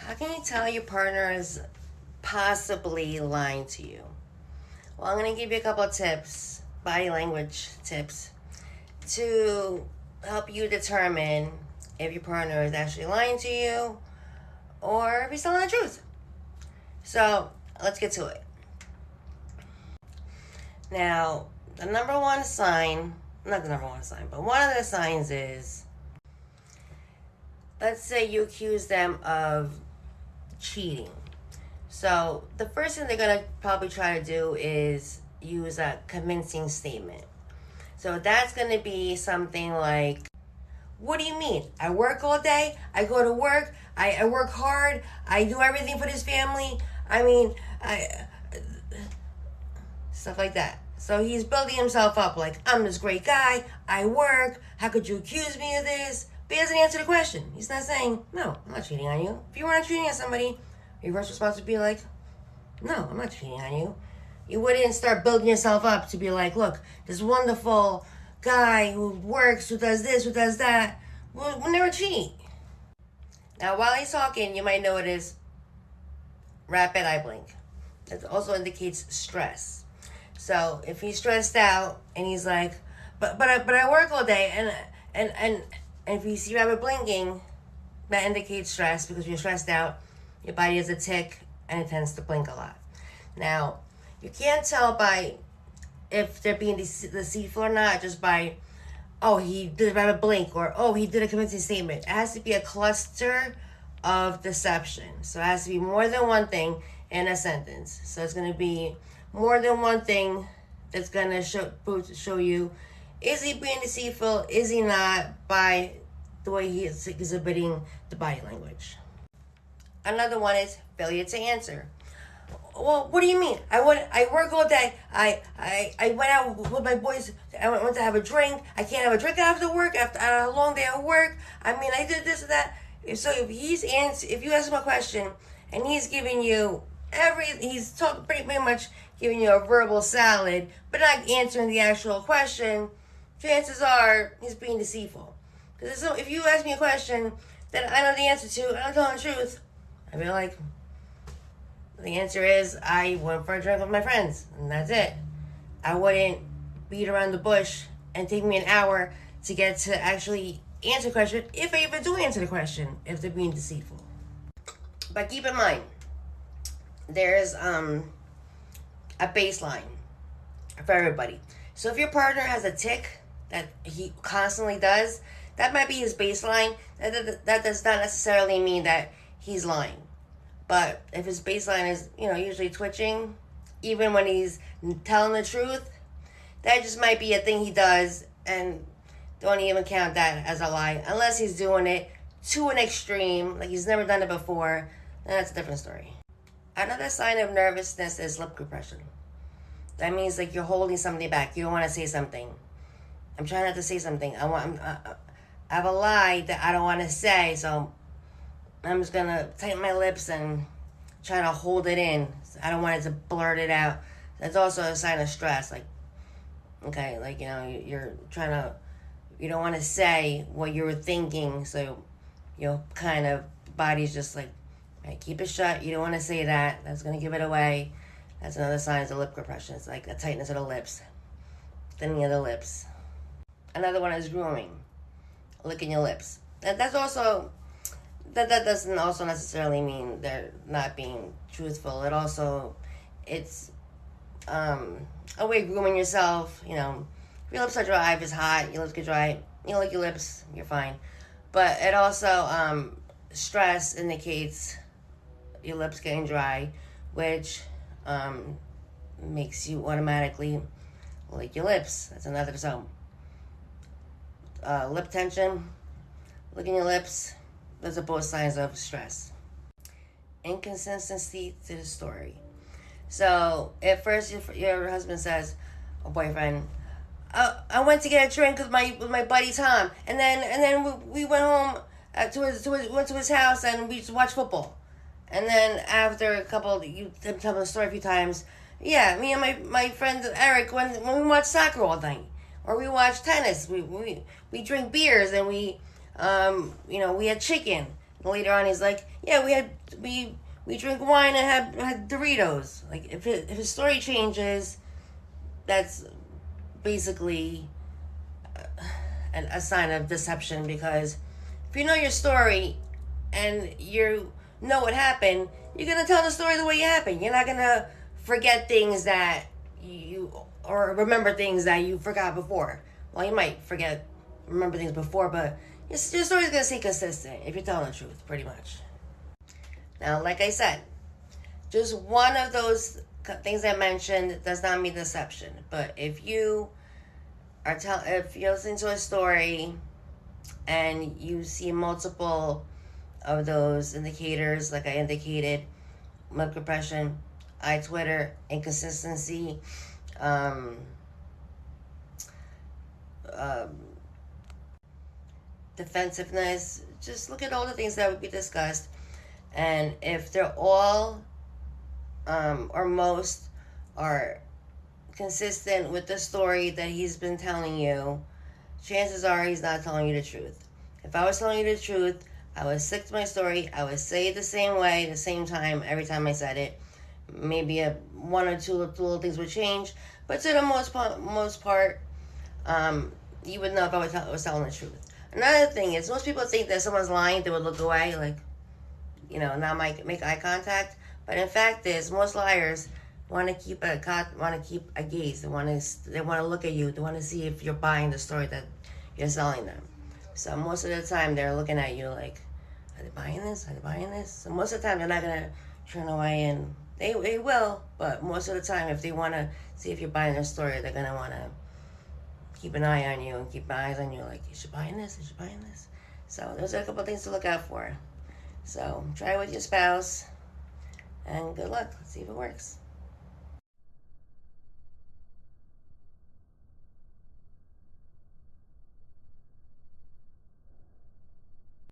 How can you tell your partner is possibly lying to you? Well, I'm going to give you a couple of tips, body language tips, to help you determine if your partner is actually lying to you or if he's telling the truth. So, let's get to it. Now, the number one sign, not the number one sign, but one of the signs is, let's say you accuse them of cheating. So the first thing they're going to probably try to do is use a convincing statement. So that's going to be something like, what do you mean? I work all day, I go to work, I work hard, I do everything for this family. Stuff like that. So he's building himself up like, I'm this great guy, I work, how could you accuse me of this? But he doesn't answer the question. He's not saying, no, I'm not cheating on you. If you weren't cheating on somebody, your first response would be like, no, I'm not cheating on you. You wouldn't start building yourself up to be like, look, this wonderful guy who works, who does this, who does that, will never cheat. Now, while he's talking, you might notice rapid eye blink. That also indicates stress. So if he's stressed out and he's like, but I work all day, and if you see rapid blinking, that indicates stress, because when you're stressed out, your body has a tick and it tends to blink a lot. Now, you can't tell by if they're being deceitful or not just by, oh, he did a rapid blink, or oh, he did a convincing statement. It has to be a cluster of deception. So it has to be more than one thing in a sentence. So it's going to be more than one thing that's going to show you, is he being deceitful, is he not, by the way he is exhibiting the body language. Another one is failure to answer. Well, what do you mean? I work all day. I went out with my boys. I went to have a drink. I can't have a drink after work, after a long day of work. I did this and that. So if you ask him a question and he's giving you he's pretty much giving you a verbal salad, but not answering the actual question, chances are he's being deceitful. Because if you ask me a question that I know the answer to, and I'm telling the truth, I'd be like, the answer is I went for a drink with my friends, and that's it. I wouldn't beat around the bush and take me an hour to get to actually answer the question, if I even do answer the question, if they're being deceitful. But keep in mind, there's a baseline for everybody. So if your partner has a tick that he constantly does, that might be his baseline. That does not necessarily mean that he's lying. But if his baseline is, usually twitching, even when he's telling the truth, that just might be a thing he does, and don't even count that as a lie. Unless he's doing it to an extreme, like he's never done it before, then that's a different story. Another sign of nervousness is lip compression. That means like you're holding something back. You don't want to say something. I'm trying not to say something. I have a lie that I don't want to say, so I'm just gonna tighten my lips and try to hold it in. I don't want it to blurt it out. That's also a sign of stress. Like, okay, like, you're trying to, you don't want to say what you were thinking, so kind of body's just like, right, keep it shut. You don't want to say that. That's gonna give it away. That's another sign of lip compression. It's like a tightness of the lips, thinning of the lips. Another one is grooming, licking your lips. That's also. That doesn't also necessarily mean they're not being truthful. It's a way of grooming yourself. If your lips are dry, if it's hot, your lips get dry, lick your lips, you're fine. But it also, stress indicates your lips getting dry, which makes you automatically lick your lips. That's another, lip tension, licking your lips, those are both signs of stress. Inconsistency to the story. So, at first, your husband says, or boyfriend, I went to get a drink with my buddy Tom, and then we went home went to his house, and we just watched football. And then after a couple, you tell the story a few times. Yeah, me and my friend Eric, when we watch soccer all night, or we watch tennis, we drink beers, and we had chicken. And later on, he's like, yeah, we drink wine and had Doritos. Like, if his story changes, that's basically a sign of deception, because if you know your story and you know what happened, you're gonna tell the story the way it happened. You're not gonna forget things that you or remember things that you forgot before. Well, you might remember things before, but your story's gonna stay consistent if you're telling the truth, pretty much. Now, like I said, just one of those things I mentioned does not mean deception. But if if you're listening to a story and you see multiple of those indicators, like I indicated, lip compression, eye twitter, inconsistency, um, um, defensiveness, just look at all the things that we discussed. And if they're all or most are consistent with the story that he's been telling you, chances are he's not telling you the truth. If I was telling you the truth, I would stick to my story. I would say it the same way, the same time, every time I said it. Maybe one or two little things would change, but to the most part, you would know if I was telling the truth. Another thing is, most people think that someone's lying, they would look away, like, not make eye contact. But in fact, most liars want to keep a gaze. They want to look at you. They want to see if you're buying the story that you're selling them. So most of the time, they're looking at you like, are they buying this? Are they buying this? So most of the time, they're not gonna turn away, and they will. But most of the time, if they want to see if you're buying their story, they're gonna want to keep an eye on you and keep eyes on you. Like, is she buying this? Is she buying this? So those are a couple things to look out for. So try it with your spouse, and good luck. Let's see if it works.